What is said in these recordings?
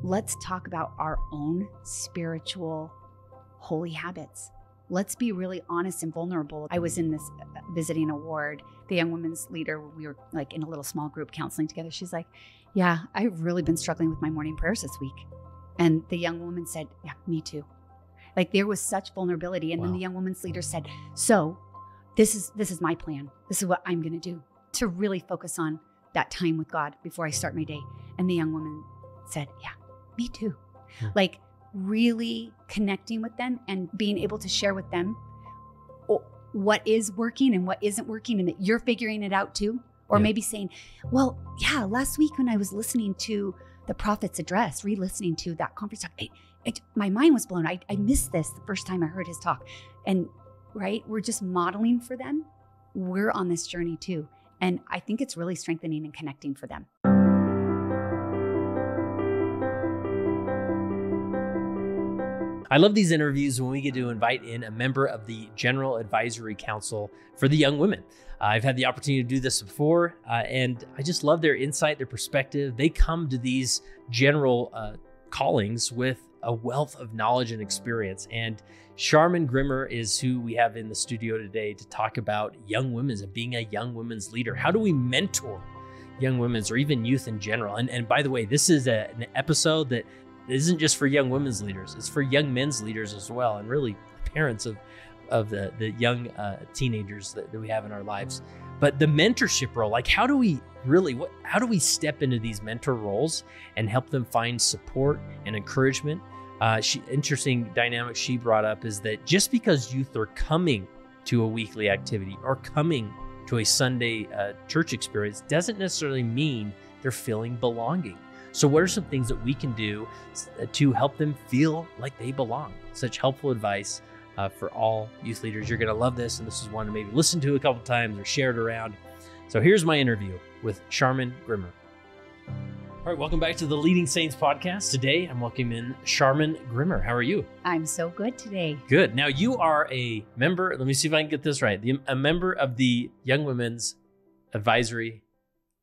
let's talk about our own spiritual holy habits. Let's be really honest and vulnerable. I was in this visiting a ward, the young women's leader, we were like in a little small group counseling together. She's like, yeah, I've really been struggling with my morning prayers this week. And the young woman said, yeah, me too. Like there was such vulnerability. And then the young woman's leader said, so this is my plan. This is what I'm going to do to really focus on that time with God before I start my day. And the young woman said, yeah, me too. Like really connecting with them and being able to share with them what is working and what isn't working, and that you're figuring it out too. Or maybe saying, well, yeah, last week when I was listening to the prophet's address, re-listening to that conference talk, my mind was blown. I missed this the first time I heard his talk. And right, we're just modeling for them. We're on this journey too. And I think it's really strengthening and connecting for them. I love these interviews when we get to invite in a member of the General Advisory Council for the young women. I've had the opportunity to do this before, and I just love their insight, their perspective. They come to these general callings with a wealth of knowledge and experience. And Scharman Grimmer is who we have in the studio today to talk about young women and being a young women's leader. How do we mentor young women's or even youth in general? And by the way, this is an episode that isn't just for young women's leaders. It's for young men's leaders as well, and really parents of the young teenagers that we have in our lives. But the mentorship role, like how do we step into these mentor roles and help them find support and encouragement? Interesting dynamic she brought up is that just because youth are coming to a weekly activity or coming to a Sunday church experience doesn't necessarily mean they're feeling belonging. So what are some things that we can do to help them feel like they belong? Such helpful advice for all youth leaders. You're going to love this, and this is one to maybe listen to a couple times or share it around. So here's my interview with Scharman Grimmer. All right, welcome back to the Leading Saints podcast. Today, I'm welcoming Scharman Grimmer. How are you? I'm so good today. Good. Now, you are a member, let me see if I can get this right, a member of the Young Women's Advisory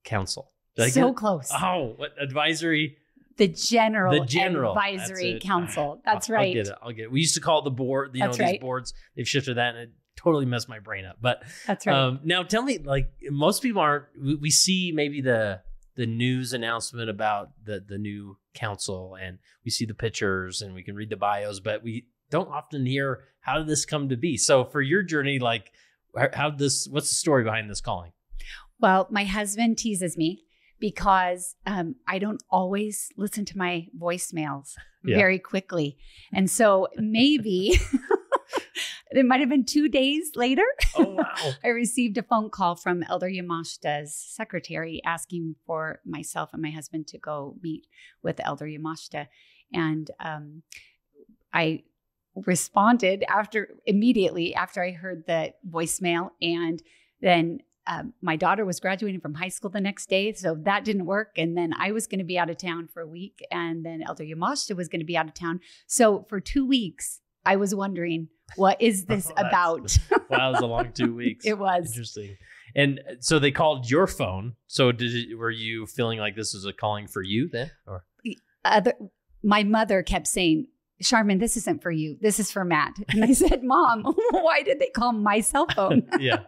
Council. So close. Oh, what advisory? The General Advisory Council. That's right. I'll get it. We used to call it the board, these boards. They've shifted that, and it totally messed my brain up. But that's right. Now tell me, like most people aren't, we see maybe the news announcement about the new council, and we see the pictures and we can read the bios, but we don't often hear how did this come to be. So for your journey, like what's the story behind this calling? Well, my husband teases me because I don't always listen to my voicemails very quickly. And so maybe it might have been 2 days later. Oh, wow. I received a phone call from Elder Yamashita's secretary asking for myself and my husband to go meet with Elder Yamashita. And I responded immediately after I heard the voicemail. And then my daughter was graduating from high school the next day, so that didn't work. And then I was going to be out of town for a week, and then Elder Yamashita was going to be out of town. So for 2 weeks, I was wondering, what is this about? Wow, it was a long 2 weeks. It was. Interesting. And so they called your phone. So were you feeling like this was a calling for you then? Or my mother kept saying, Scharman, this isn't for you. This is for Matt. And I said, Mom, why did they call my cell phone? Yeah,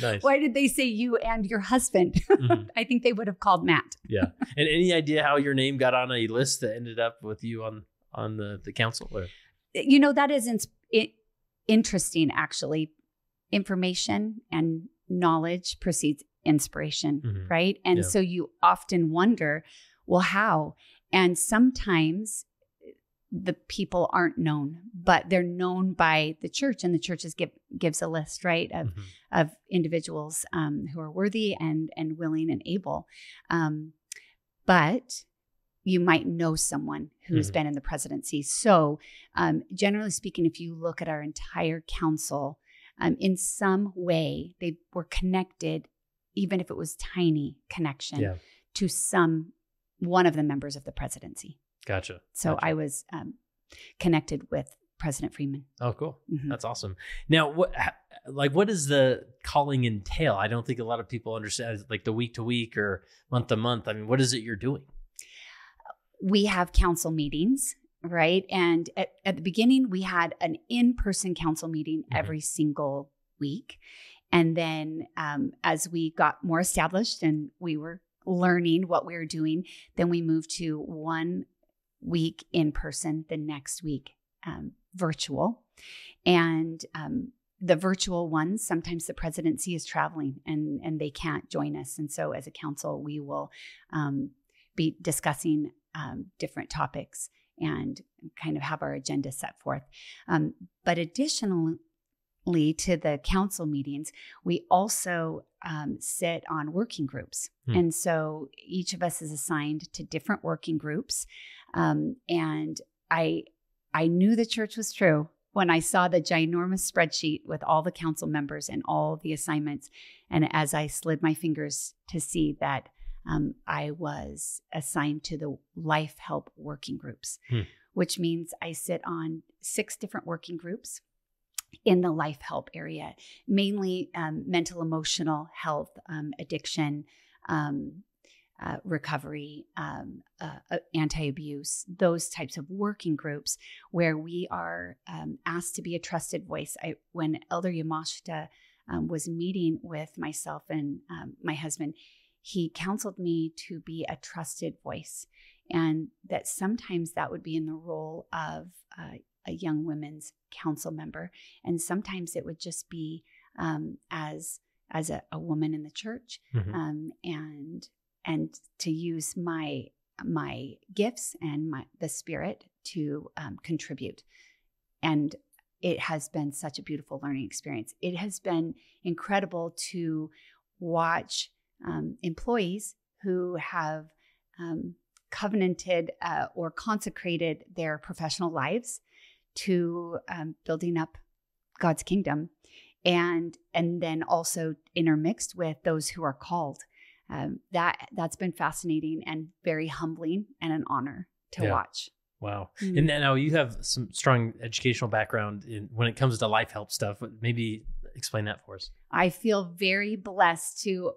nice. Why did they say you and your husband? Mm-hmm. I think they would have called Matt. Yeah. And any idea how your name got on a list that ended up with you on the council? Or? You know, that is interesting, actually. Information and knowledge precedes inspiration, right? And so you often wonder, well, how? And sometimes the people aren't known, but they're known by the church, and the church gives a list, right, of individuals who are worthy and willing and able. But you might know someone who's been in the presidency. So generally speaking, if you look at our entire council, in some way, they were connected, even if it was tiny connection, to one of the members of the presidency. Gotcha. So I was connected with President Freeman. Oh, cool. Mm-hmm. That's awesome. Now, what does the calling entail? I don't think a lot of people understand, like the week to week or month to month. I mean, what is it you're doing? we have council meetings, right? And at the beginning, we had an in-person council meeting every single week. And then as we got more established and we were learning what we were doing, then we moved to 1 week in person, the next week virtual. And the virtual ones, sometimes the presidency is traveling and they can't join us. And so as a council, we will be discussing different topics and kind of have our agenda set forth. But additionally to the council meetings, we also sit on working groups. And so each of us is assigned to different working groups. And I knew the church was true when I saw the ginormous spreadsheet with all the council members and all the assignments. And as I slid my fingers to see that I was assigned to the Life Help working groups, which means I sit on 6 different working groups in the Life Help area, mainly mental, emotional health, addiction, recovery, anti-abuse, those types of working groups where we are asked to be a trusted voice. When Elder Yamashita was meeting with myself and my husband, he counseled me to be a trusted voice, and that sometimes that would be in the role of a young women's council member, and sometimes it would just be as a woman in the church, and to use my gifts and the Spirit to contribute. And it has been such a beautiful learning experience. It has been incredible to watch employees who have covenanted or consecrated their professional lives to building up God's kingdom, and then also intermixed with those who are called. That's been fascinating and very humbling and an honor to watch. Wow. And now you have some strong educational background when it comes to life help stuff. Maybe explain that for us. I feel very blessed to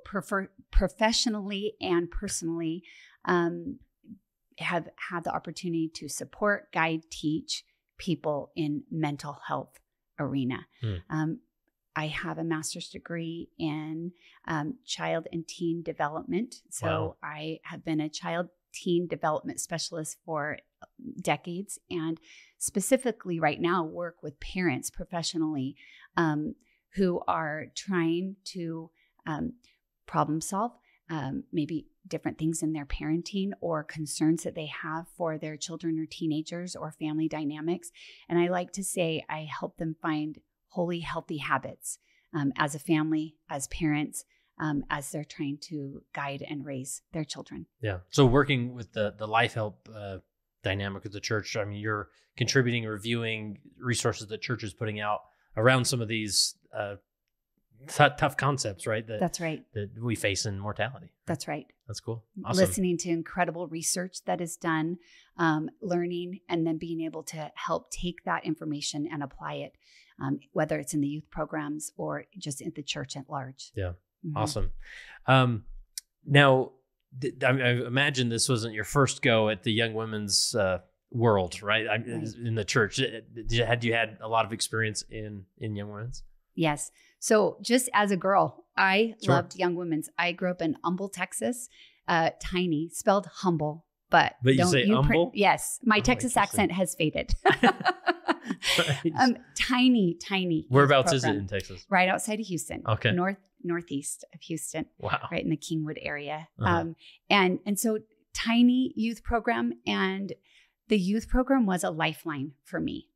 professionally and personally have had the opportunity to support, guide, teach people in mental health arena. I have a master's degree in child and teen development. So I have been a child teen development specialist for decades, and specifically right now work with parents professionally who are trying to problem solve maybe different things in their parenting or concerns that they have for their children or teenagers or family dynamics. And I like to say I help them find holy, healthy habits as a family, as parents, as they're trying to guide and raise their children. Yeah. So working with the life help dynamic of the church, I mean, you're contributing, reviewing resources that church is putting out around some of these tough concepts, right? That's right. That we face in mortality. That's right. That's cool. Awesome. Listening to incredible research that is done, learning, and then being able to help take that information and apply it, whether it's in the youth programs or just in the church at large. Yeah. Awesome. Now, I imagine this wasn't your first go at the young women's world, right? In the church. Had you had a lot of experience in young women's? Yes. So just as a girl, I loved young women's. I grew up in Humble, Texas, tiny, spelled humble, but you say humble? Yes. My Texas accent has faded. Tiny. Whereabouts is it in Texas? Right outside of Houston. Okay. Northeast of Houston. Wow. Right in the Kingwood area. And so tiny youth program, and the youth program was a lifeline for me.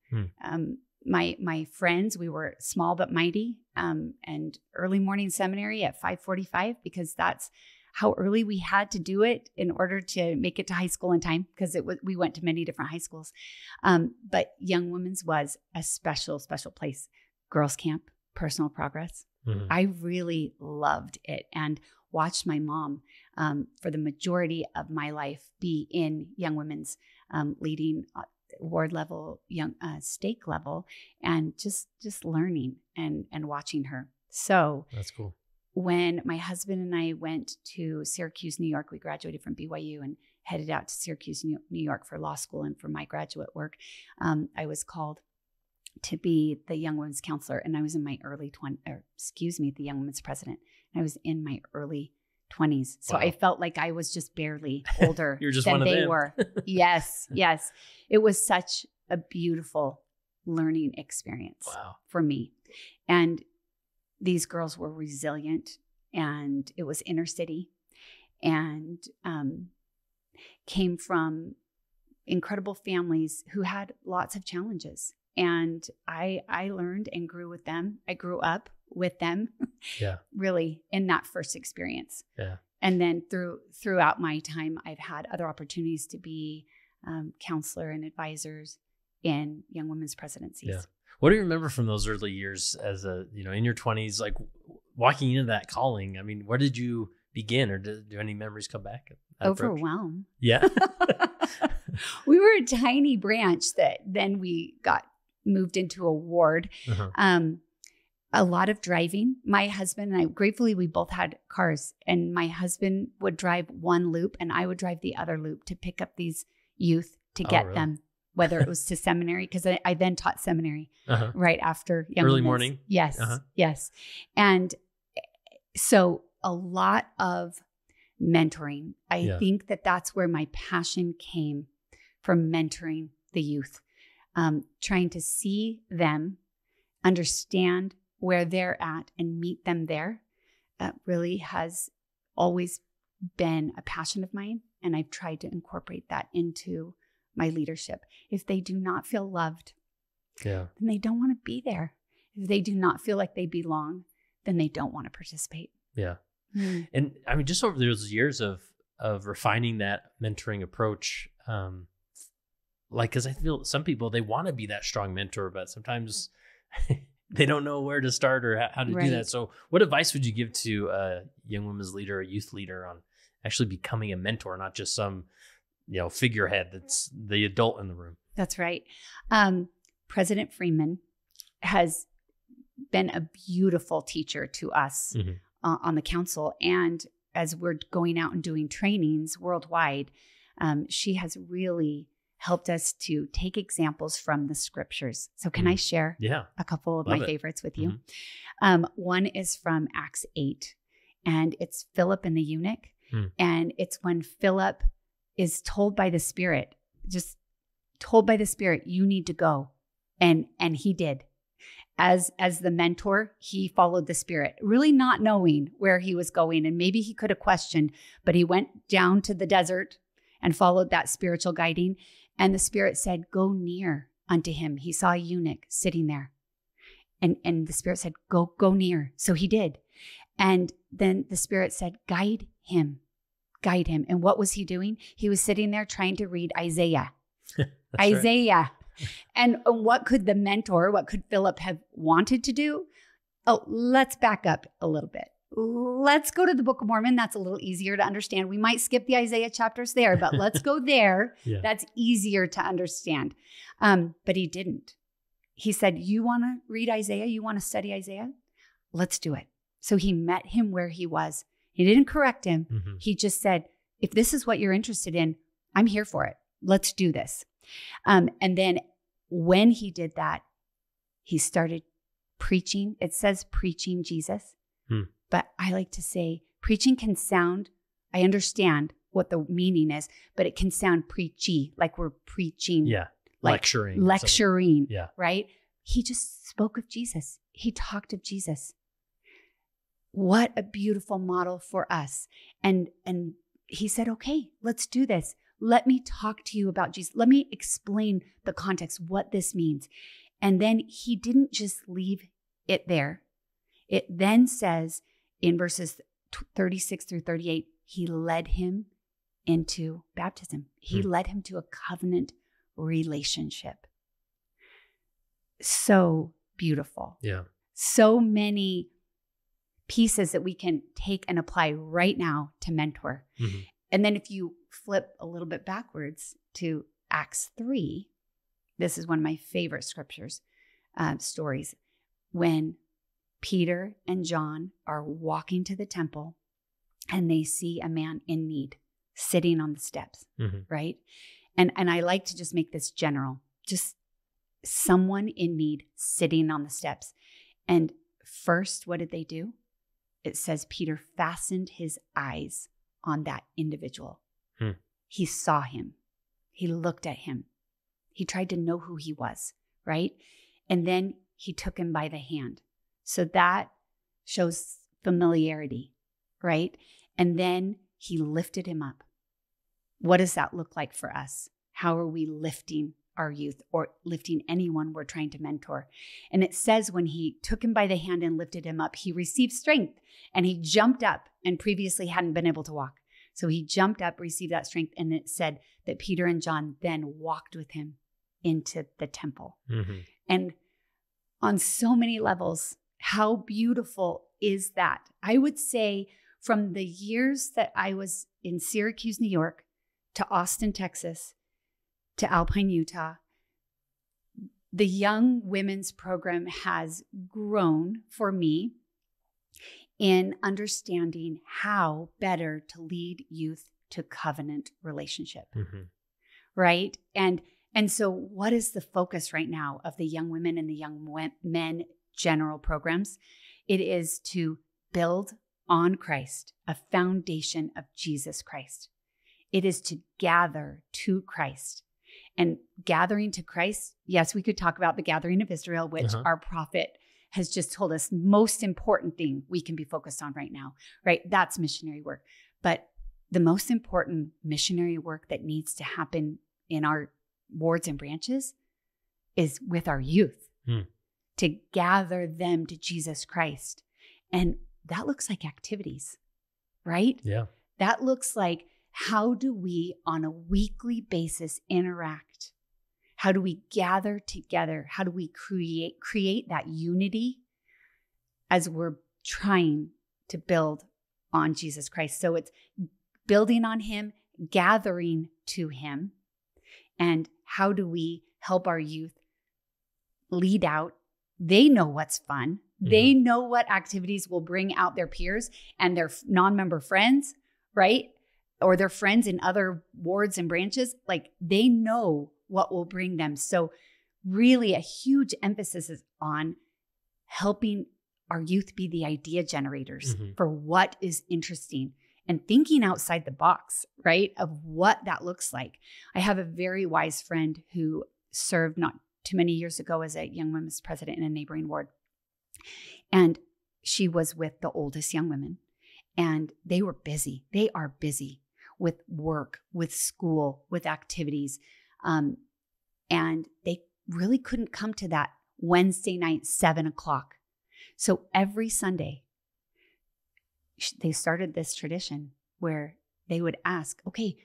My friends, we were small but mighty, and early morning seminary at 5:45, because that's how early we had to do it in order to make it to high school in time, because we went to many different high schools. But Young Women's was a special place. Girls Camp, Personal Progress. I really loved it and watched my mom for the majority of my life be in Young Women's, leading ward level, stake level, and just learning and watching her. So that's cool. When my husband and I went to Syracuse, New York, we graduated from BYU and headed out to Syracuse, New York for law school and for my graduate work, I was called to be the young women's counselor. And I was in my the young women's president. And I was in my early 20s. So Wow. I felt like I was just barely older You're just than one of they them. were. Yes. It was such a beautiful learning experience Wow. for me. And these girls were resilient, and it was inner city, and came from incredible families who had lots of challenges. And I learned and grew with them. I grew up with them, Yeah. really, in that first experience. Yeah. And then throughout my time, I've had other opportunities to be counselor and advisors in young women's presidencies. Yeah. What do you remember from those early years as in your 20s, like walking into that calling? I mean, where did you begin, or do any memories come back? at that approach? Overwhelmed. Yeah. We were a tiny branch that then we got moved into a ward. Uh-huh. A lot of driving. My husband and I, gratefully, we both had cars, and my husband would drive one loop and I would drive the other loop to pick up these youth to get really? them, whether it was to seminary, because I then taught seminary Uh-huh. right after young Early women's. morning? Yes. Uh-huh. Yes. And so a lot of mentoring. I think that that's where my passion came, from mentoring the youth, trying to see them, understand where they're at, and meet them there. Really has always been a passion of mine. And I've tried to incorporate that into my leadership. If they do not feel loved, Yeah. then they don't want to be there. If they do not feel like they belong, then they don't want to participate. Yeah. Mm. And I mean, just over those years of refining that mentoring approach, because I feel some people, they want to be that strong mentor, but sometimes they don't know where to start or how to do that. So what advice would you give to a young women's leader, a youth leader, on actually becoming a mentor, not just some, figurehead that's the adult in the room? That's right. President Freeman has been a beautiful teacher to us on the council. And as we're going out and doing trainings worldwide, she has really helped us to take examples from the scriptures. So can I share a couple of my favorites with you? One is from Acts 8, and it's Philip and the eunuch. And it's when Philip is told by the Spirit, you need to go. And he did. As the mentor, he followed the Spirit, really not knowing where he was going. And maybe he could have questioned, but he went down to the desert and followed that spiritual guiding. And the Spirit said, go near unto him. He saw a eunuch sitting there. And the Spirit said, go near. So he did. And then the Spirit said, guide him. And what was he doing? He was sitting there trying to read Isaiah. Isaiah. And what could Philip have wanted to do? Oh, let's back up a little bit. Let's go to the Book of Mormon. That's a little easier to understand. We might skip the Isaiah chapters there, but let's go there. That's easier to understand. But he didn't. He said, you want to read Isaiah? You want to study Isaiah? Let's do it. So he met him where he was. He didn't correct him. He just said, if this is what you're interested in, I'm here for it. Let's do this. And then when he did that, he started preaching. It says preaching Jesus. But I like to say preaching can sound, I understand what the meaning is, but it can sound preachy, like we're preaching. Yeah. Like lecturing. Yeah. Right? He just spoke of Jesus. He talked of Jesus. What a beautiful model for us. And he said, okay, let's do this. Let me talk to you about Jesus. Let me explain the context, what this means. And then he didn't just leave it there. It then says in verses 36 through 38, he led him into baptism. He led him to a covenant relationship. So beautiful. Yeah. So many pieces that we can take and apply right now to mentor. And then if you flip a little bit backwards to Acts 3, this is one of my favorite scriptures, stories, when Peter and John are walking to the temple and they see a man in need. sitting on the steps, right? And I like to just make this general, just someone in need sitting on the steps. And first, what did they do? It says Peter fastened his eyes on that individual. He saw him. He looked at him. He tried to know who he was, right? And then he took him by the hand. So that shows familiarity, right? And then he lifted him up. What does that look like for us? How are we lifting our youth or lifting anyone we're trying to mentor? And it says when he took him by the hand and lifted him up, he received strength and he jumped up and previously hadn't been able to walk. So he jumped up, received that strength. And it said that Peter and John then walked with him into the temple. And on so many levels, how beautiful is that? I would say from the years that I was in Syracuse, New York, to Austin, Texas, to Alpine, Utah, the Young Women's Program has grown for me in understanding how better to lead youth to covenant relationship, right? And so what is the focus right now of the young women and the young men general programs? It is to build on Christ, a foundation of Jesus Christ. It is to gather to Christ. And gathering to Christ, yes, we could talk about the gathering of Israel, which our prophet has just told us most important thing we can be focused on right now, right? That's missionary work. But the most important missionary work that needs to happen in our wards and branches is with our youth, to gather them to Jesus Christ. And that looks like activities, right? Yeah. That looks like, how do we on a weekly basis interact? How do we gather together? How do we create that unity as we're trying to build on Jesus Christ? So it's building on him, gathering to him. And how do we help our youth lead out? They know what's fun. They know what activities will bring out their peers and their non-member friends, right? Or their friends in other wards and branches. Like, they know what will bring them. So really a huge emphasis is on helping our youth be the idea generators for what is interesting and thinking outside the box, right? Of what that looks like. I have a very wise friend who served not too many years ago as a young women's president in a neighboring ward. And she was with the oldest young women, and they were busy. They are busy with work, with school, with activities. And they really couldn't come to that Wednesday night, 7:00. So every Sunday, they started this tradition where they would ask, okay,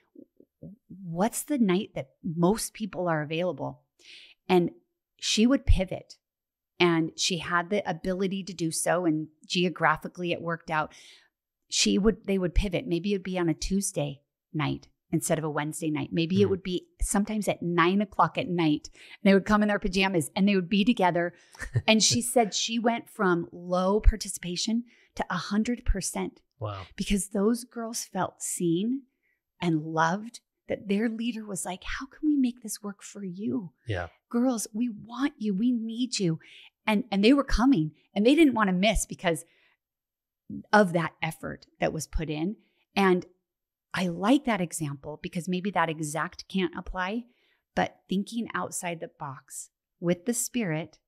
what's the night that most people are available? And she would pivot, and she had the ability to do so. And geographically it worked out. They would pivot. Maybe it'd be on a Tuesday night instead of a Wednesday night. Maybe it would be sometimes at 9:00 at night. They would come in their pajamas and they would be together. And she said she went from low participation to 100%. Wow. Because those girls felt seen and loved, that their leader was like, how can we make this work for you? Yeah. Girls, we want you. We need you. And they were coming, and they didn't want to miss because of that effort that was put in. And I like that example because maybe that exact can't apply, but thinking outside the box with the Spirit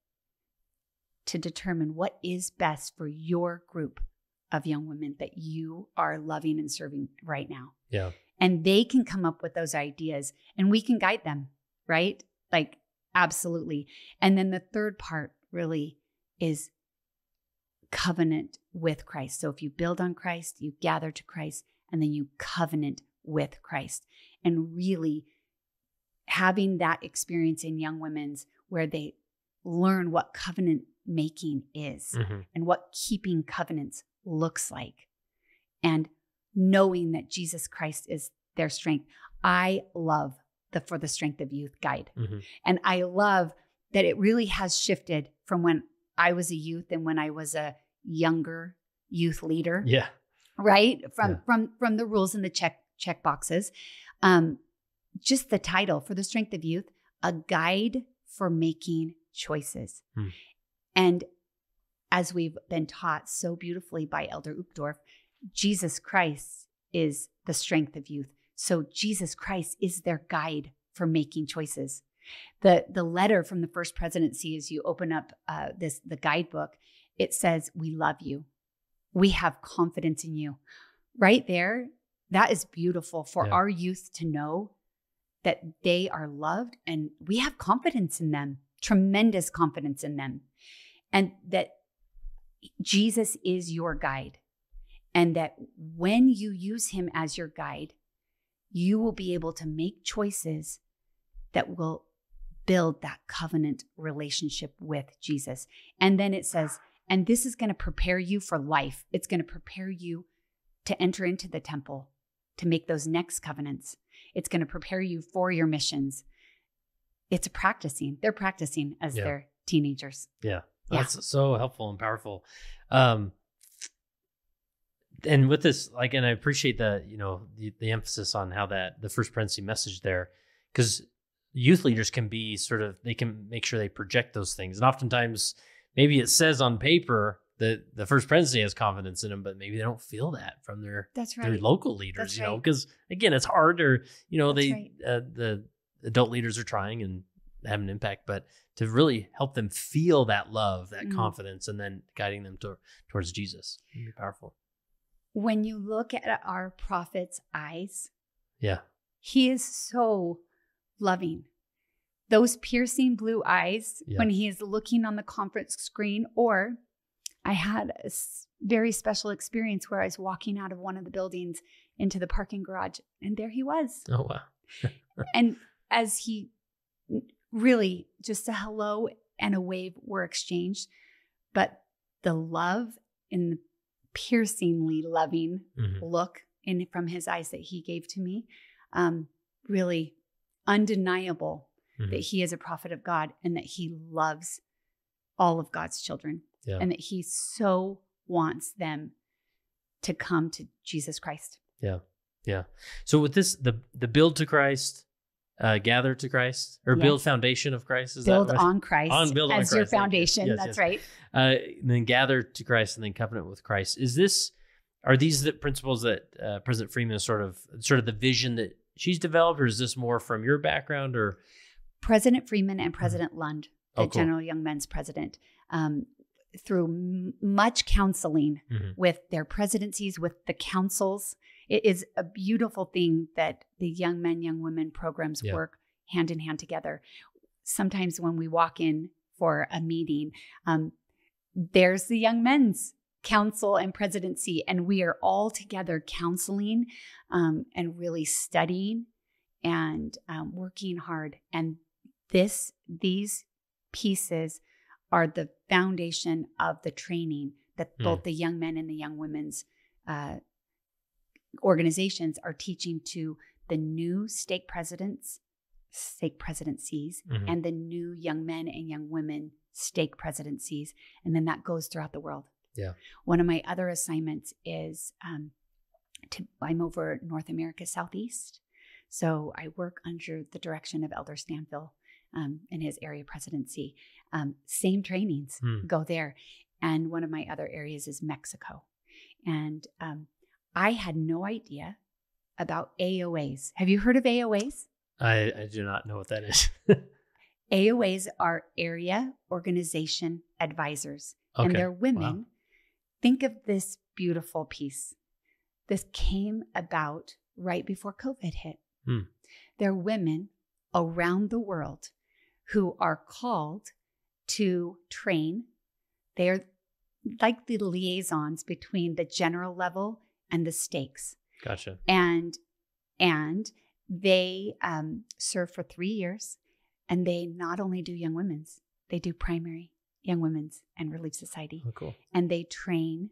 to determine what is best for your group of young women that you are loving and serving right now. Yeah. And they can come up with those ideas and we can guide them, right? Like, absolutely. And then the third part really is covenant with Christ. So if you build on Christ, you gather to Christ, and then you covenant with Christ. And really having that experience in young women's where they learn what covenant making is and what keeping covenants looks like, and knowing that Jesus Christ is their strength. I love the For the Strength of Youth guide. And I love that it really has shifted from when I was a youth and when I was a younger youth leader. Yeah. Right? From the rules and the check boxes. Just the title, For the Strength of Youth, a guide for making choices. And as we've been taught so beautifully by Elder Uchtdorf, Jesus Christ is the strength of youth. So Jesus Christ is their guide for making choices. The letter from the first presidency, as you open up the guidebook, it says, we love you. We have confidence in you. Right there, that is beautiful for our youth to know that they are loved and we have confidence in them, tremendous confidence in them. And that Jesus is your guide. And that when you use him as your guide, you will be able to make choices that will build that covenant relationship with Jesus. And then it says, and this is going to prepare you for life. It's going to prepare you to enter into the temple, to make those next covenants. It's going to prepare you for your missions. It's practicing. They're practicing as they're teenagers. Yeah. That's so helpful and powerful. And with this, like, and I appreciate the emphasis on how that the first presidency message there, because youth leaders can be they can make sure they project those things. And oftentimes maybe it says on paper that the first presidency has confidence in them, but maybe they don't feel that from their local leaders, because again, it's hard, or, the adult leaders are trying and have an impact, but to really help them feel that love, that confidence, and then guiding them towards Jesus. It'd be powerful. When you look at our prophet's eyes, he is so loving. Those piercing blue eyes when he is looking on the conference screen. Or I had a very special experience where I was walking out of one of the buildings into the parking garage, and there he was. Oh, wow. And as he really, just a hello and a wave were exchanged, but the love and the piercingly loving look from his eyes that he gave to me, really undeniable that he is a prophet of God and that he loves all of God's children and that he so wants them to come to Jesus Christ. Yeah. Yeah. So with this, the build to Christ, gather to Christ, or build foundation of Christ, build on Christ build on as Christ, your foundation. Yes, That's right. And then gather to Christ, and then covenant with Christ. Are these the principles that President Freeman is sort of the vision that she's developed, or is this more from your background? Or President Freeman and President Lund, the General Young Men's president, through much counseling with their presidencies, with the councils. It is a beautiful thing that the young men, young women programs work hand in hand together. Sometimes when we walk in for a meeting, there's the young men's council and presidency, and we are all together counseling and really studying and working hard. And these pieces are the foundation of the training that both the young men and the young women's organizations are teaching to the new stake presidencies, and the new young men and young women stake presidencies. And then that goes throughout the world. Yeah. One of my other assignments is I'm over North America Southeast. So I work under the direction of Elder Stanfill in his area presidency. Same trainings go there. And one of my other areas is Mexico. And I had no idea about AOAs. Have you heard of AOAs? I do not know what that is. AOAs are Area Organization Advisors. Okay. And they're women. Wow. Think of this beautiful piece. This came about right before COVID hit. They're women around the world who are called to train. They're like the liaisons between the general level and the stakes. Gotcha. And they serve for 3 years, and they not only do young women's, they do primary, young women's, and Relief Society. Oh, cool. And they train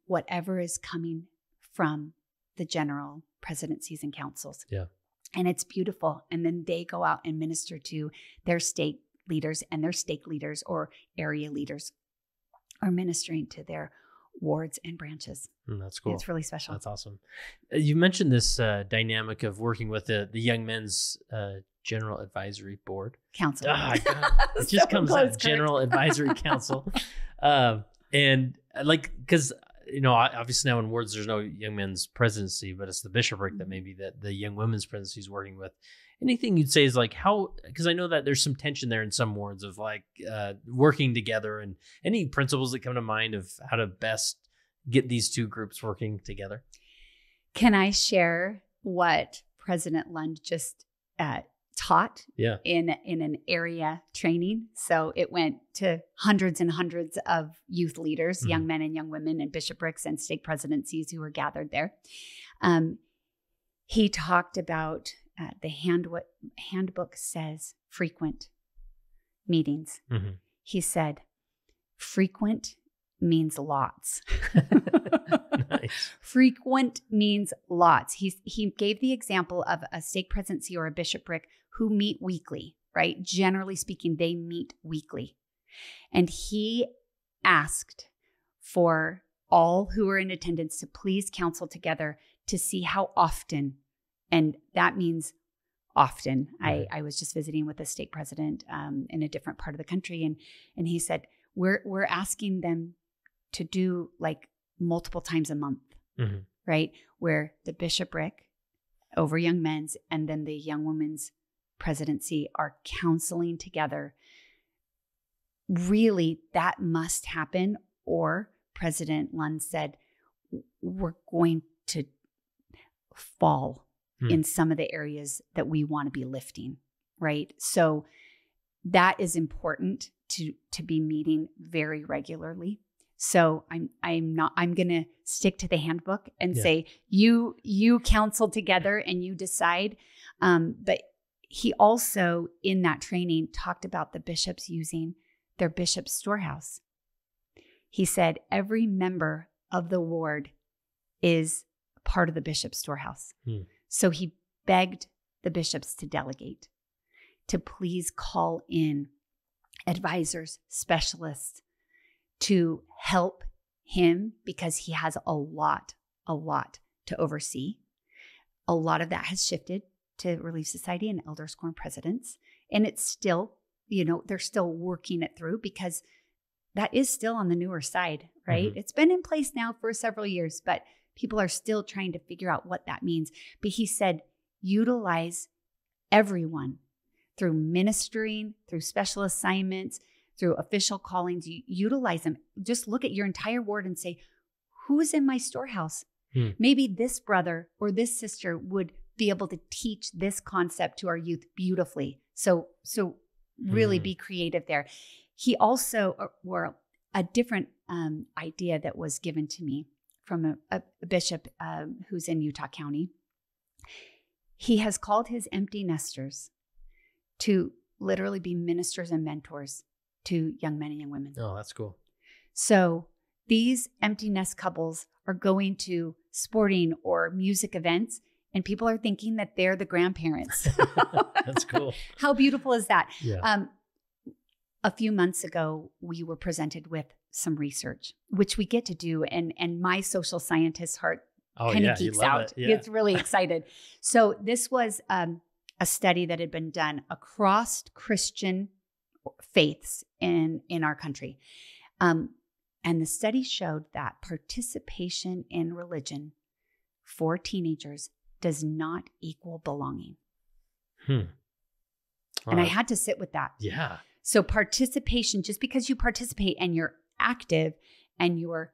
whatever is coming from the general presidencies and councils. Yeah. And it's beautiful. And then they go out and minister to their state leaders, and their stake leaders or area leaders are ministering to their wards and branches. That's cool. It's really special. That's awesome. You mentioned this dynamic of working with the Young Men's General Advisory Board. Council. It just comes out, General Advisory Council. And like, because, obviously now in wards, there's no Young Men's presidency, but it's the bishopric that maybe that the Young Women's presidency is working with. Anything you'd say is like how, because I know that there's some tension there in some wards of like working together, and any principles that come to mind of how to best get these two groups working together? Can I share what President Lund just taught in an area training? So it went to hundreds and hundreds of youth leaders, young men and young women, and bishoprics and stake presidencies who were gathered there. He talked about the handbook says frequent meetings. He said, frequent means lots. Nice. Frequent means lots. He gave the example of a stake presidency or a bishopric who meet weekly, right? Generally speaking, they meet weekly. And he asked for all who were in attendance to please counsel together to see how often, and that means often. I was just visiting with a stake president in a different part of the country, and he said, we're asking them to do like multiple times a month, right? Where the bishopric over young men's and then the young women's presidency are counseling together. Really, that must happen, or President Lund said, we're going to fall in some of the areas that we want to be lifting, right? So that is important to be meeting very regularly. So I'm going to stick to the handbook and say, you counsel together and you decide. But he also, in that training, talked about the bishops using their bishop's storehouse. He said, every member of the ward is part of the bishop's storehouse. So he begged the bishops to delegate, to please call in advisors, specialists to help him, because he has a lot to oversee. A lot of that has shifted to Relief Society and Elders Quorum presidents. And it's still, they're still working it through, because that is still on the newer side, right? It's been in place now for several years, but people are still trying to figure out what that means. But he said, utilize everyone through ministering, through special assignments, through official callings. You utilize them. Just look at your entire ward and say, who's in my storehouse? Maybe this brother or this sister would be able to teach this concept to our youth beautifully. So really be creative there. He also, or a different idea that was given to me from a bishop who's in Utah County. He has called his empty nesters to literally be ministers and mentors to young men and young women. Oh, that's cool. So these empty nest couples are going to sporting or music events, and people are thinking that they're the grandparents. That's cool. How beautiful is that? Yeah. A few months ago, we were presented with some research, which we get to do. And my social scientist heart kind of geeks out. Yeah. Gets really excited. So this was a study that had been done across Christian faiths in our country. And the study showed that participation in religion for teenagers does not equal belonging. And I had to sit with that. Yeah. So participation, just because you participate and you're active and you're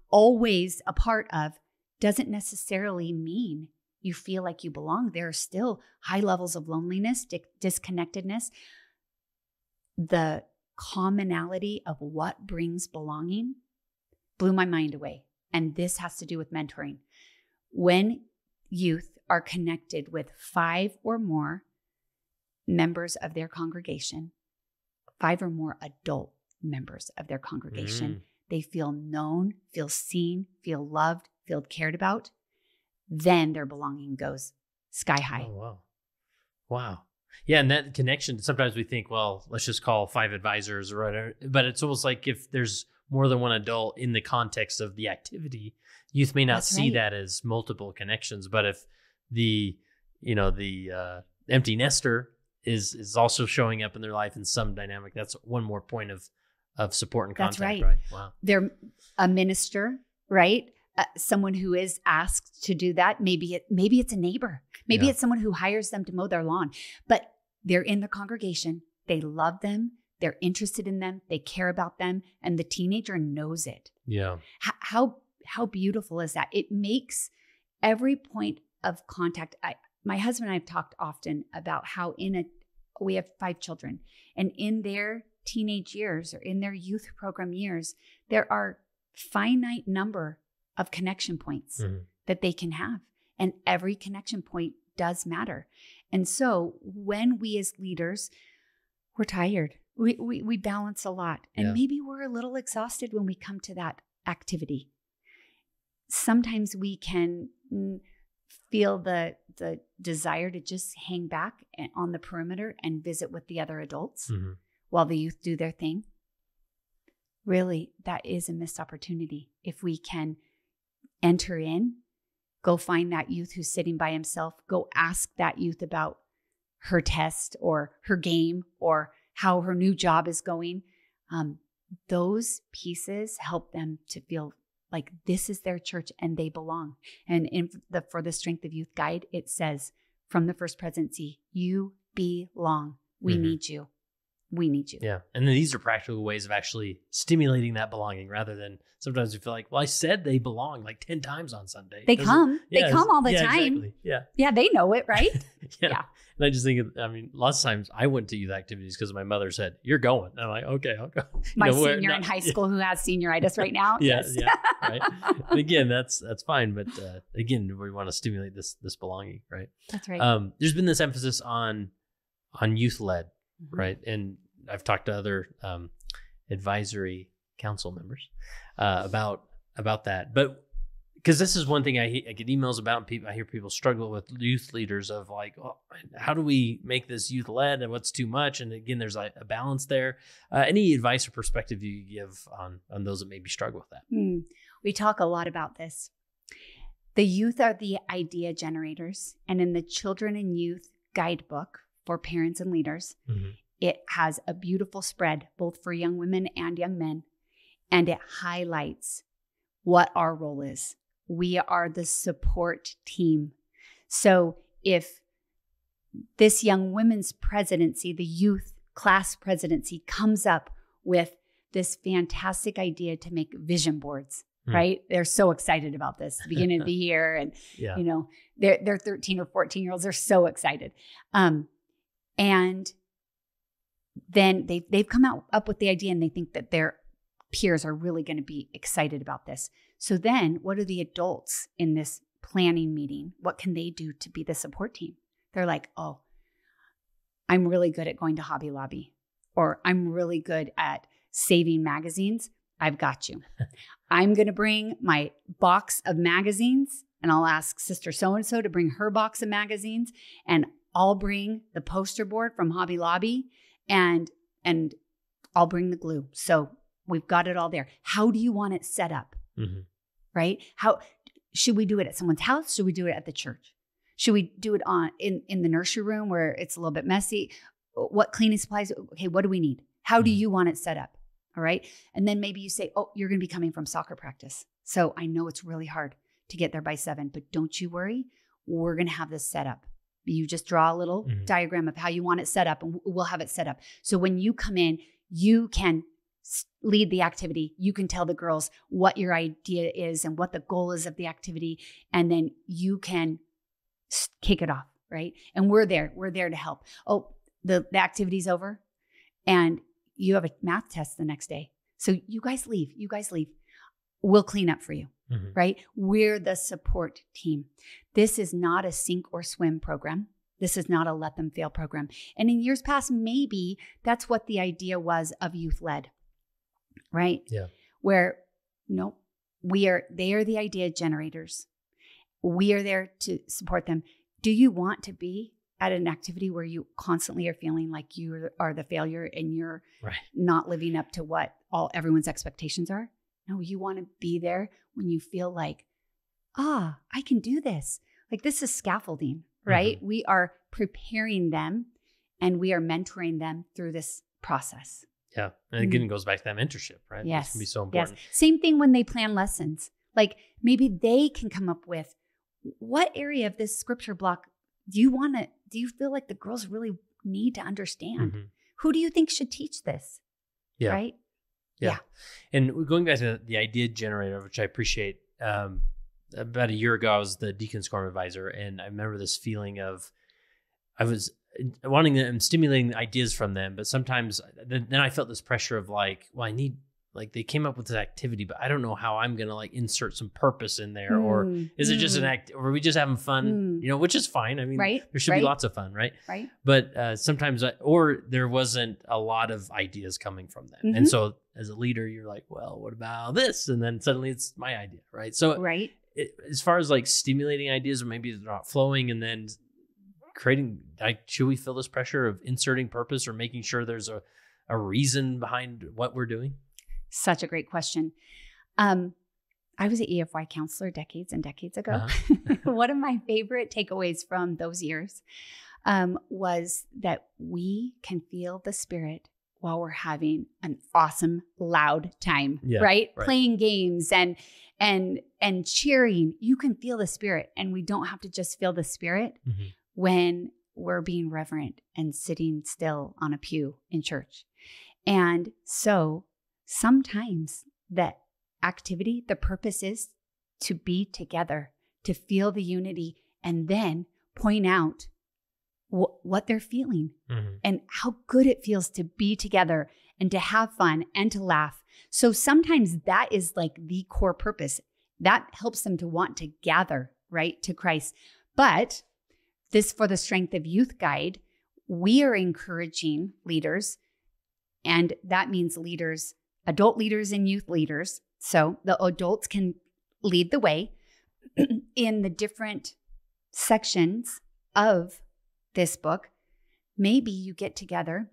always a part of, doesn't necessarily mean you feel like you belong. There are still high levels of loneliness, disconnectedness. The commonality of what brings belonging blew my mind away. And this has to do with mentoring. When youth are connected with 5 or more members of their congregation, 5 or more adult members of their congregation, they feel known, feel seen, feel loved, feel cared about, then their belonging goes sky high. Oh, wow. Wow. Yeah, and that connection, sometimes we think, well, let's just call 5 advisors or whatever. But it's almost like if there's more than one adult in the context of the activity, youth may not That's see right. that as multiple connections. But if the empty nester is also showing up in their life in some dynamic, that's one more point of support and contact. That's right. Right? Wow. They're a minister, right? Someone who is asked to do that. Maybe it's a neighbor. Maybe Yeah. it's someone who hires them to mow their lawn. But they're in the congregation. They love them. They're interested in them. They care about them. And the teenager knows it. Yeah. How beautiful is that? It makes every point of contact. My husband and I have talked often about how we have 5 children, and in their teenage years or in their youth program years, there are finite number of connection points that they can have. And every connection point does matter. And so when we as leaders, we're tired. We balance a lot. And maybe we're a little exhausted when we come to that activity. Sometimes we can feel the desire to just hang back on the perimeter and visit with the other adults while the youth do their thing. Really, that is a missed opportunity. If we can enter in, go find that youth who's sitting by himself, go ask that youth about her test or her game or how her new job is going. Those pieces help them to feel like this is their church and they belong. And in the For the Strength of Youth guide, it says from the First Presidency, you belong. We need you. We need you. Yeah. And then these are practical ways of actually stimulating that belonging rather than sometimes we feel like, well, I said they belong like 10 times on Sunday. They come all the time. Exactly. Yeah. Yeah, they know it, right? Yeah. And I just think, lots of times I went to youth activities because my mother said, you're going. And I'm like, okay, I'll go. My senior in high school who has senioritis right now. Yeah. Yes. Yeah. Right. And again, that's fine. But again, we want to stimulate this belonging, right? That's right. There's been this emphasis on youth led, right? And I've talked to other advisory council members about that. But because this is one thing I get emails about, and people, I hear people struggle with youth leaders of like, oh, how do we make this youth led and what's too much? And again, there's a balance there. Any advice or perspective you give on those that maybe struggle with that? We talk a lot about this. The youth are the idea generators. And in the Children and Youth Guidebook for Parents and Leaders, it has a beautiful spread, both for young women and young men. And it highlights what our role is. We are the support team. So if this young women's presidency, the youth class presidency, comes up with this fantastic idea to make vision boards, right? They're so excited about this beginning of the year. And, they're 13 or 14-year-olds. They're so excited. And then they've come up with the idea and they think that their peers are really going to be excited about this. So then what are the adults in this planning meeting? What can they do to be the support team? They're like, oh, I'm really good at going to Hobby Lobby, or I'm really good at saving magazines. I've got you. I'm going to bring my box of magazines and I'll ask Sister So-and-so to bring her box of magazines, and I'll bring the poster board from Hobby Lobby and I'll bring the glue. So we've got it all there. How do you want it set up? Right? How should we do it at someone's house? Should we do it at the church? Should we do it in the nursery room where it's a little bit messy? What cleaning supplies? Okay, what do we need? How do you want it set up? All right. And then maybe you say, oh, you're going to be coming from soccer practice. So I know it's really hard to get there by 7, but don't you worry. We're going to have this set up. You just draw a little diagram of how you want it set up, and we'll have it set up. So when you come in, you can lead the activity. You can tell the girls what your idea is and what the goal is of the activity. And then you can kick it off, right? And we're there to help. Oh, the activity's over and you have a math test the next day. So you guys leave. We'll clean up for you, right? We're the support team. This is not a sink or swim program. This is not a let them fail program. And in years past, maybe that's what the idea was of youth led, right? Yeah. Where they are the idea generators. We are there to support them. Do you want to be at an activity where you constantly are feeling like you are the failure and you're Right. not living up to what everyone's expectations are. No, you want to be there when you feel like, I can do this. Like this is scaffolding, right? Mm-hmm. We are preparing them and we are mentoring them through this process. Yeah. And again, it goes back to that mentorship, right? Yes. This can be so important. Yes. Same thing when they plan lessons. Like maybe they can come up with what area of this scripture block do you feel like the girls really need to understand? Mm-hmm. Who do you think should teach this? Yeah. Right? Yeah. And going back to the idea generator, which I appreciate, about a year ago, I was the Deacon's Quorum advisor. And I remember this feeling of, I was wanting them, stimulating ideas from them. But sometimes then I felt this pressure of like, well, I need, like they came up with this activity, but I don't know how I'm going to like insert some purpose in there. Or is it just an act, or are we just having fun, which is fine. I mean, there should be lots of fun, right? Right. But sometimes, or there wasn't a lot of ideas coming from them. Mm-hmm. And so as a leader, you're like, well, what about this? And then suddenly it's my idea, right? So as far as like stimulating ideas, or maybe they're not flowing, and then creating, should we feel this pressure of inserting purpose or making sure there's a reason behind what we're doing? Such a great question. I was an EFY counselor decades and decades ago. Uh-huh. One of my favorite takeaways from those years was that we can feel the Spirit while we're having an awesome, loud time, right? Playing games and cheering. You can feel the Spirit, and we don't have to just feel the Spirit when we're being reverent and sitting still on a pew in church. And so sometimes that activity, the purpose is to be together, to feel the unity, and then point out what they're feeling and how good it feels to be together and to have fun and to laugh. So sometimes that is like the core purpose. That helps them to want to gather, right, to Christ. But this For the Strength of Youth guide, we are encouraging leaders, and that means leaders, adult leaders and youth leaders. So the adults can lead the way in the different sections of this book. Maybe you get together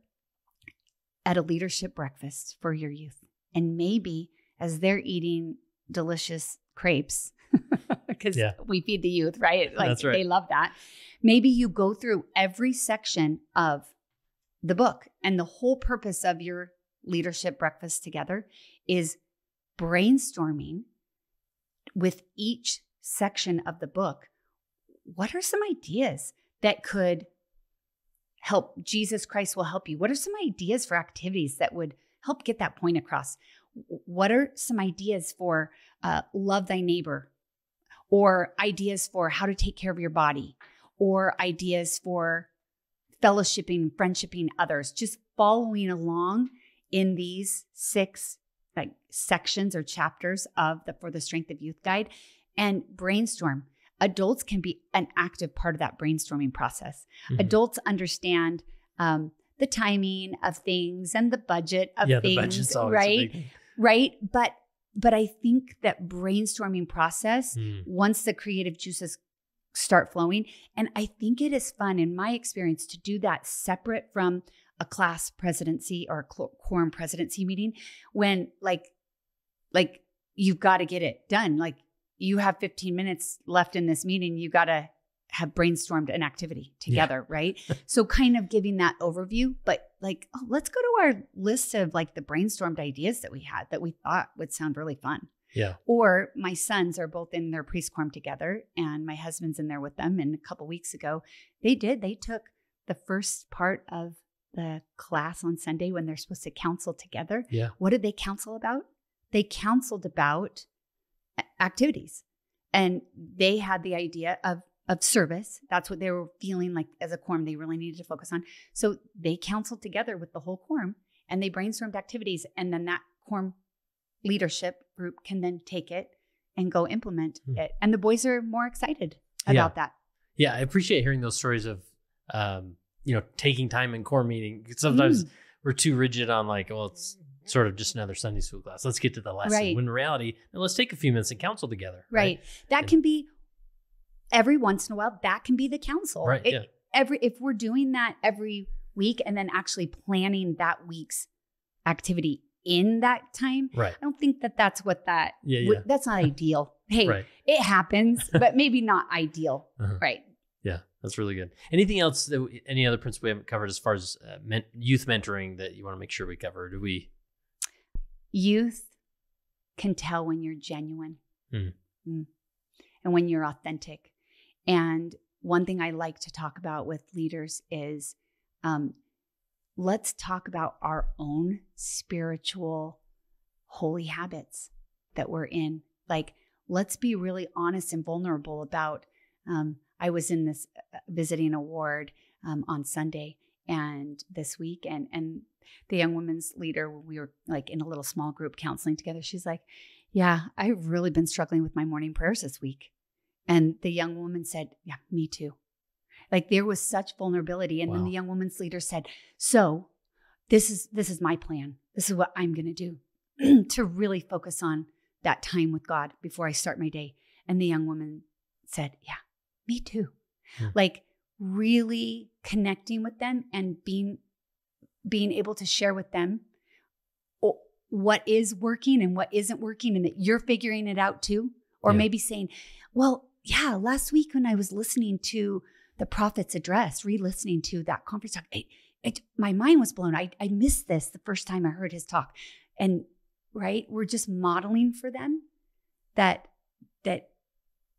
at a leadership breakfast for your youth. And maybe as they're eating delicious crepes, because we feed the youth, right? Like That's right. They love that. Maybe you go through every section of the book, and the whole purpose of your leadership breakfast together is brainstorming with each section of the book. What are some ideas that could help? Jesus Christ will help you. What are some ideas for activities that would help get that point across? What are some ideas for love thy neighbor, or ideas for how to take care of your body, or ideas for fellowshipping, friendshipping others? Just following along in these 6 like sections or chapters of the For the Strength of Youth guide, and brainstorm. Adults can be an active part of that brainstorming process. Adults understand the timing of things and the budget of things, the budget's always a big thing. Right. But I think that brainstorming process, once the creative juices start flowing, and I think it is fun in my experience to do that separate from a class presidency or a quorum presidency meeting, when like you've got to get it done. Like you have 15 minutes left in this meeting. You got to have brainstormed an activity together, right? So kind of giving that overview, but like, let's go to our list of like the brainstormed ideas that we had that we thought would sound really fun. Yeah. Or my sons are both in their pre-quorum together, and my husband's in there with them. And a couple weeks ago, they took the first part of the class on Sunday when they're supposed to counsel together. Yeah. What did they counsel about? They counseled about activities, and they had the idea of service. That's what they were feeling like as a quorum they really needed to focus on. So they counseled together with the whole quorum, and they brainstormed activities, and then that quorum leadership group can then take it and go implement it. And the boys are more excited about that. Yeah, I appreciate hearing those stories of taking time in core meeting. Sometimes we're too rigid on like, well, it's sort of just another Sunday school class. Let's get to the lesson. Right. When in reality, let's take a few minutes and counsel together. Right. That can be every once in a while. That can be the counsel. Right. if we're doing that every week and then actually planning that week's activity in that time, Right. I don't think that that's what that's not ideal. Hey, Right. it happens, but maybe not ideal. Right. Yeah, that's really good. Anything else any other principle we haven't covered as far as youth mentoring that you want to make sure we cover? Youth can tell when you're genuine and when you're authentic. And one thing I like to talk about with leaders is let's talk about our own spiritual holy habits that we're in. Like, let's be really honest and vulnerable about, I was in this visiting a ward on Sunday and this week, and the young women's leader, we were like in a little small group counseling together. She's like, yeah, I've really been struggling with my morning prayers this week. And the young woman said, yeah, me too. Like, there was such vulnerability. And then the young woman's leader said, so this is my plan. This is what I'm going to do to really focus on that time with God before I start my day. And the young woman said, yeah, me too. Like, really connecting with them and being able to share with them what is working and what isn't working, and that you're figuring it out too. Or maybe saying, well, yeah, last week when I was listening to the prophet's address, re-listening to that conference talk, my mind was blown. I missed this the first time I heard his talk. And we're just modeling for them that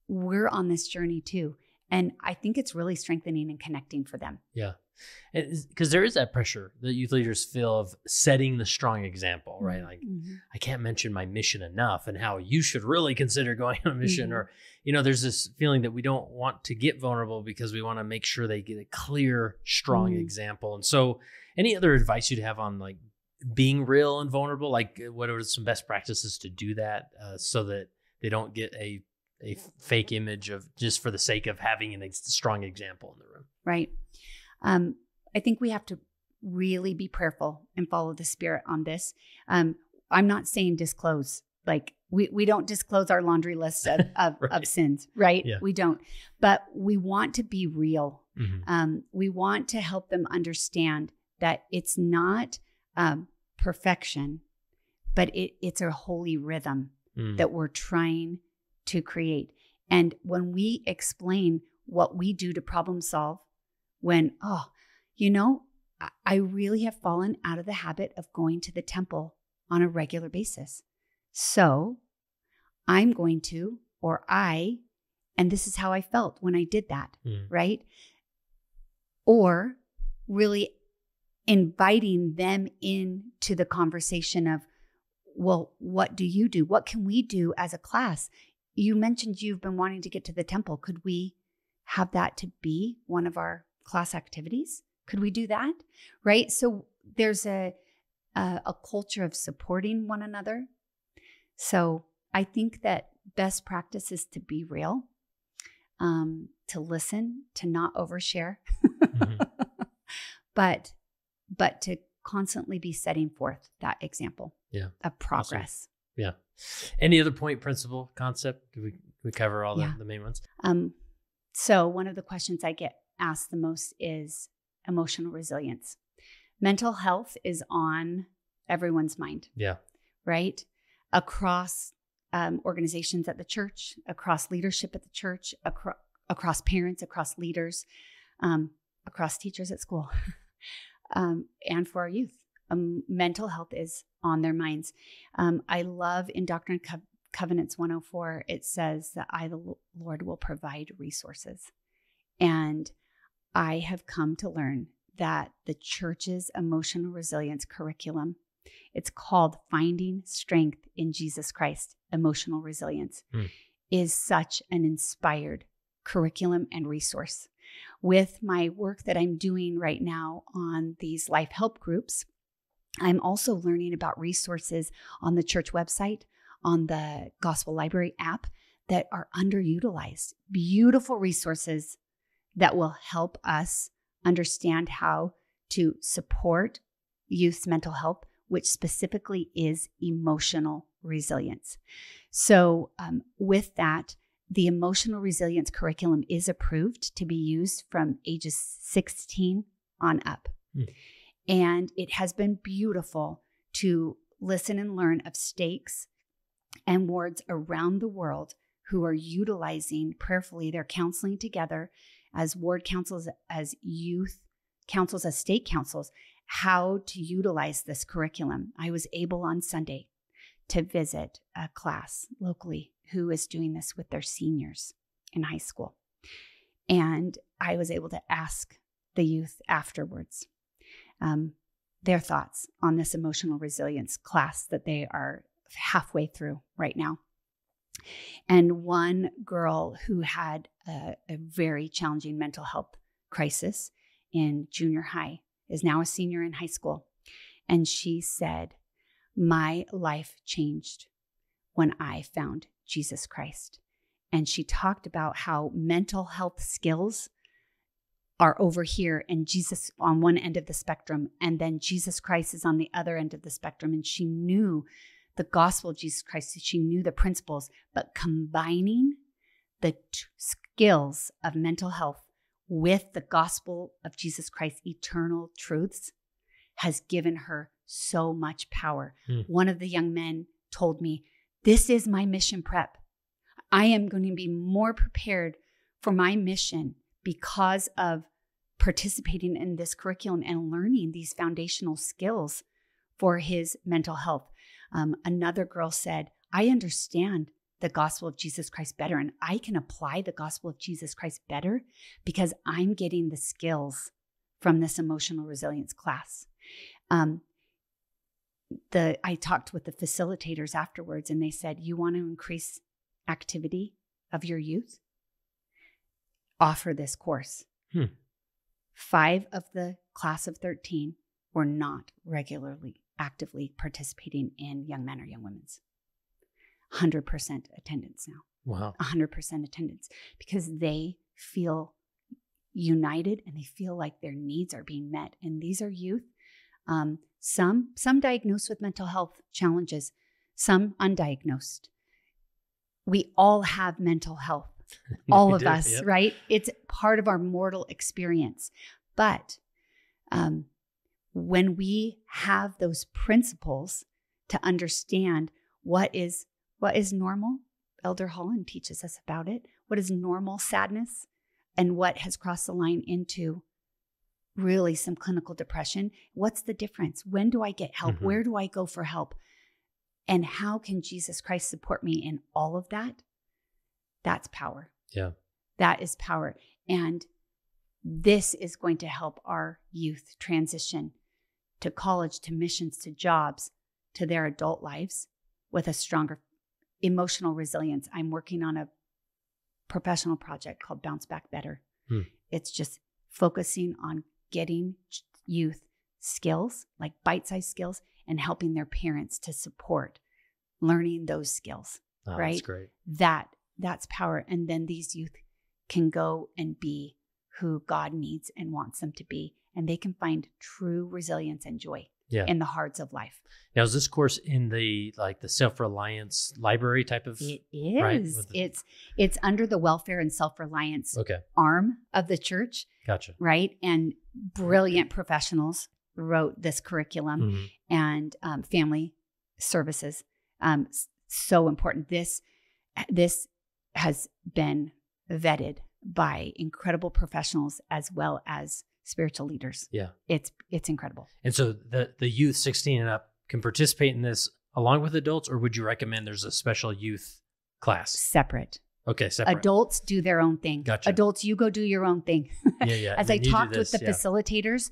we're on this journey too. And I think it's really strengthening and connecting for them. Yeah. Because there is that pressure that youth leaders feel of setting the strong example, right? Like, I can't mention my mission enough and how you should really consider going on a mission. Or, there's this feeling that we don't want to get vulnerable because we want to make sure they get a clear, strong example. And so any other advice you'd have on like being real and vulnerable? Like, what are some best practices to do that so that they don't get a fake image of just for the sake of having a strong example in the room? Right. I think we have to really be prayerful and follow the Spirit on this. I'm not saying disclose. Like, we don't disclose our laundry list of of sins, right? Yeah. We don't. But we want to be real. We want to help them understand that it's not perfection, but it's a holy rhythm that we're trying to create. And when we explain what we do to problem solve, when, I really have fallen out of the habit of going to the temple on a regular basis. So I'm going to, and this is how I felt when I did that, right? Or really inviting them into the conversation of, well, what do you do? What can we do as a class? You mentioned you've been wanting to get to the temple. Could we have that to be one of our class activities? Could we do that? Right? So there's a culture of supporting one another. So I think that best practice is to be real, to listen, to not overshare, but to constantly be setting forth that example of progress. Awesome. Yeah. Any other point, principle, concept? Do we cover all the main ones? So one of the questions I get asked the most is emotional resilience. Mental health is on everyone's mind. Yeah. Right? Across organizations at the church, across leadership at the church, across parents, across leaders, across teachers at school, and for our youth. Mental health is on their minds. I love in Doctrine and Covenants 104, it says that I, the Lord, will provide resources. And I have come to learn that the church's emotional resilience curriculum, it's called Finding Strength in Jesus Christ, Emotional Resilience, is such an inspired curriculum and resource. With my work that I'm doing right now on these life help groups, I'm also learning about resources on the church website, on the Gospel Library app that are underutilized. Beautiful resources that will help us understand how to support youth's mental health, which specifically is emotional resilience. So with that, the emotional resilience curriculum is approved to be used from ages 16 on up. And it has been beautiful to listen and learn of stakes and wards around the world who are utilizing prayerfully their counseling together as ward councils, as youth councils, as state councils, how to utilize this curriculum. I was able on Sunday to visit a class locally who is doing this with their seniors in high school. And I was able to ask the youth afterwards their thoughts on this emotional resilience class that they are halfway through right now. And one girl who had a very challenging mental health crisis in junior high is now a senior in high school. And she said, "My life changed when I found Jesus Christ." And she talked about how mental health skills are over here and Jesus on one end of the spectrum, and then Jesus Christ is on the other end of the spectrum. And she knew the gospel of Jesus Christ. She knew the principles, but combining the skills of mental health with the gospel of Jesus Christ, eternal truths, has given her so much power. One of the young men told me, "This is my mission prep. I am going to be more prepared for my mission because of participating in this curriculum and learning these foundational skills for his mental health." Another girl said, "I understand the gospel of Jesus Christ better, and I can apply the gospel of Jesus Christ better because I'm getting the skills from this emotional resilience class." I talked with the facilitators afterwards, and they said, "You want to increase activity of your youth? Offer this course." 5 of the class of 13 were not regularly, actively participating in Young Men or Young Women's. 100% attendance now. Wow. 100% attendance, because they feel united and they feel like their needs are being met. And these are youth, some diagnosed with mental health challenges, some undiagnosed. We all have mental health. All of us, yep. Right? It's part of our mortal experience. But when we have those principles to understand what is normal, Elder Holland teaches us about it. What is normal sadness and what has crossed the line into really some clinical depression? What's the difference? When do I get help? Where do I go for help? And how can Jesus Christ support me in all of that? That's power. Yeah. That is power. And this is going to help our youth transition to college, to missions, to jobs, to their adult lives with a stronger emotional resilience. I'm working on a professional project called Bounce Back Better. It's just focusing on getting youth skills, like bite-sized skills, and helping their parents to support learning those skills. Right? That's great. That's power. And then these youth can go and be who God needs and wants them to be. And they can find true resilience and joy in the hards of life. Now, is this course in the self-reliance library type of? It is. Right? It's under the welfare and self-reliance arm of the church. Gotcha. Right? And brilliant professionals wrote this curriculum and family services. So important. This has been vetted by incredible professionals as well as spiritual leaders. Yeah. It's incredible. And so the youth 16 and up can participate in this along with adults, or would you recommend there's a special youth class? Separate. Okay, separate. Adults do their own thing. Gotcha. Adults, you go do your own thing. Yeah. As I talked with the facilitators,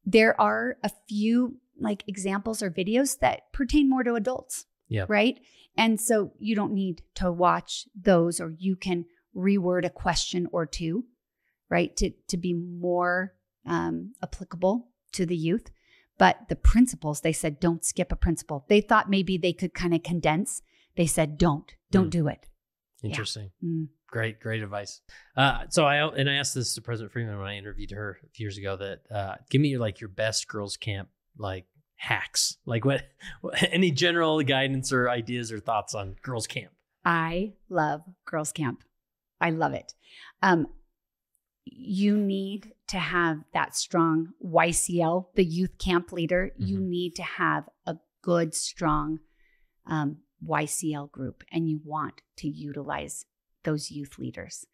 there are a few like examples or videos that pertain more to adults. Yeah. Right. And so you don't need to watch those, or you can reword a question or two, right, to be more applicable to the youth. But the principles, they said, don't skip a principle. They thought maybe they could kind of condense. They said, don't do it. Interesting. Yeah. Great advice. So I asked this to President Freeman when I interviewed her a few years ago that give me your best girls camp hacks. What any general guidance or ideas or thoughts on girls camp? I love girls camp. I love it. You need to have that strong YCL, the youth camp leader. You need to have a good, strong YCL group, and you want to utilize those youth leaders.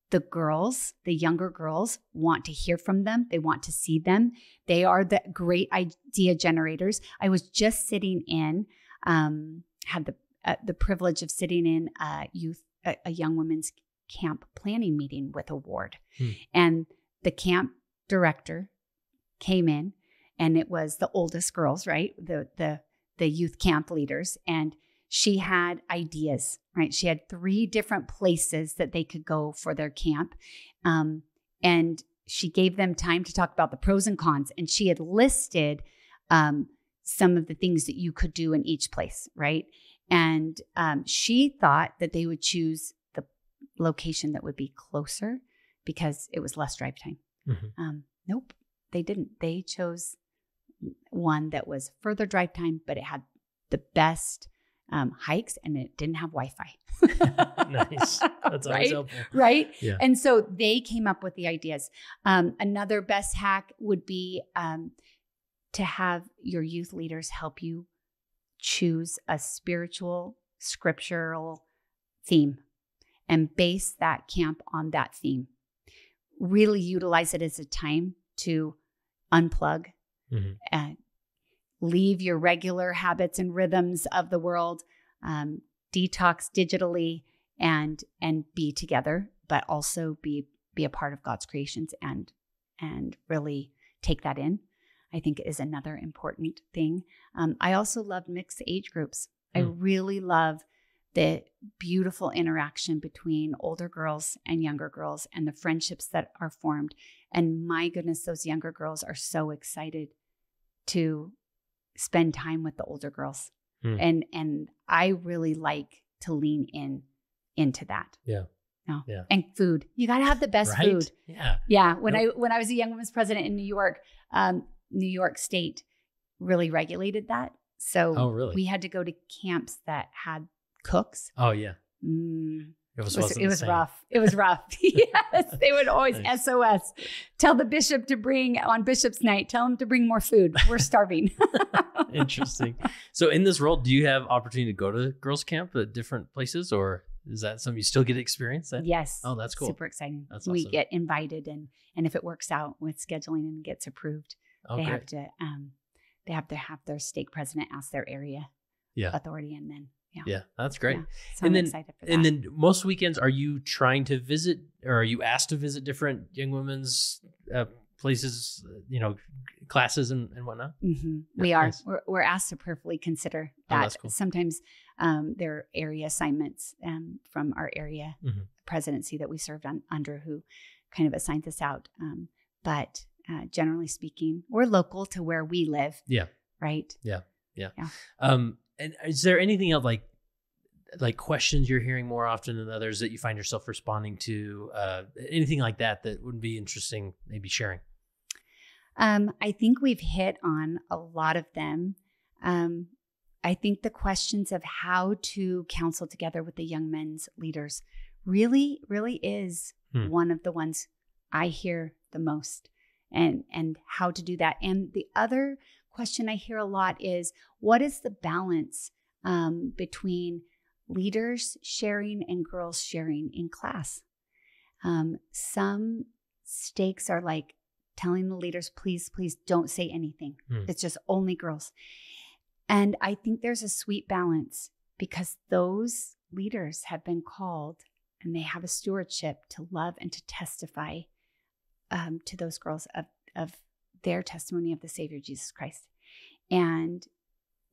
The girls, the younger girls, want to hear from them. They want to see them. They are the great idea generators. I was just sitting in, had the privilege of sitting in a young women's camp planning meeting with a ward. And the camp director came in, and it was the oldest girls, right? The youth camp leaders. And she had ideas, right? She had 3 different places that they could go for their camp. And she gave them time to talk about the pros and cons. And she had listed some of the things that you could do in each place, right? And she thought that they would choose the location that would be closer because it was less drive time. Nope, they didn't. They chose one that was further drive time, but it had the best hikes, and it didn't have Wi-Fi. Nice. That's always helpful. Right? Yeah. And so they came up with the ideas. Another best hack would be to have your youth leaders help you choose a spiritual, scriptural theme and base that camp on that theme. Really utilize it as a time to unplug and leave your regular habits and rhythms of the world, detox digitally, and be together, but also be a part of God's creations and really take that in. I think is another important thing. I also love mixed age groups. I really love the beautiful interaction between older girls and younger girls and the friendships that are formed. And my goodness, those younger girls are so excited to spend time with the older girls. And I really like to lean into that. Yeah. No. Yeah. And food. You got to have the best food. Yeah. Yeah. When I was a young women's president in New York State really regulated that. So we had to go to camps that had cooks. Oh yeah. It was rough. It was rough. Yes. They would always SOS. Tell the bishop to bring on Bishop's night. Tell him to bring more food. We're starving. Interesting. So in this role, do you have opportunity to go to girls camp at different places, or is that something you still get to experience that? Yes. Oh, that's cool. Super exciting. That's We awesome. get invited, and if it works out with scheduling and gets approved, they have to have their stake president ask their area authority, and then yeah, that's great. Yeah. So I'm excited for that. And then most weekends, are you trying to visit, or are you asked to visit different young women's places, classes and whatnot? We are. Nice. We're asked to prayerfully consider that. That's cool. Sometimes there are area assignments from our area presidency that we served under, who kind of assigns us out. But generally speaking, we're local to where we live. Yeah. Right. Yeah. And is there anything else like questions you're hearing more often than others that you find yourself responding to? Anything like that would be interesting, maybe sharing? I think we've hit on a lot of them. I think the questions of how to counsel together with the young men's leaders really, really is one of the ones I hear the most, and how to do that. And the other question I hear a lot is, what is the balance between leaders sharing and girls sharing in class? Some stakes are like telling the leaders, please don't say anything. It's just only girls. And I think there's a sweet balance, because those leaders have been called and they have a stewardship to love and to testify to those girls of their testimony of the Savior Jesus Christ. And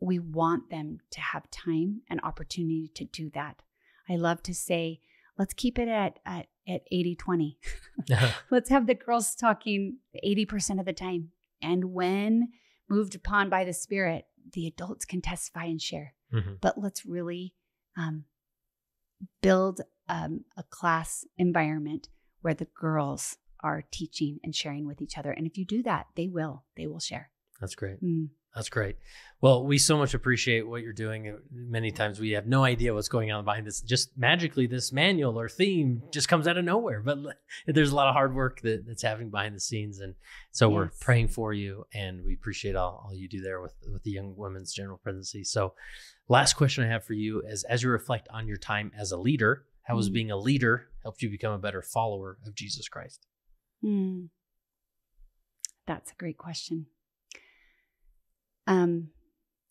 we want them to have time and opportunity to do that. I love to say, let's keep it at 80-20. Let's have the girls talking 80% of the time. And when moved upon by the Spirit, the adults can testify and share. But let's really build a class environment where the girls are teaching and sharing with each other. And if you do that, they will share. That's great. That's great. Well, we so much appreciate what you're doing. Many times we have no idea what's going on behind this. Just magically, this manual or theme just comes out of nowhere. But there's a lot of hard work that's happening behind the scenes. And so we're praying for you, and we appreciate all you do there with the Young Women's General Presidency. So last question I have for you is, as you reflect on your time as a leader, how has being a leader helped you become a better follower of Jesus Christ? That's a great question.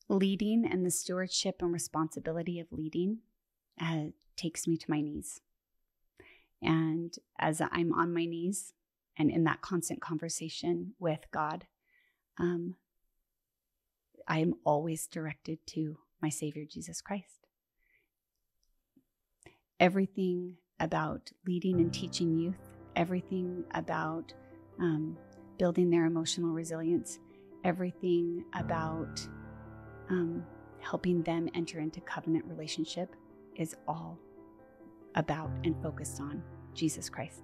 Leading and the stewardship and responsibility of leading takes me to my knees. And as I'm on my knees and in that constant conversation with God, I am always directed to my Savior, Jesus Christ. Everything about leading and teaching youth, everything about building their emotional resilience, everything about helping them enter into covenant relationship is all about and focused on Jesus Christ.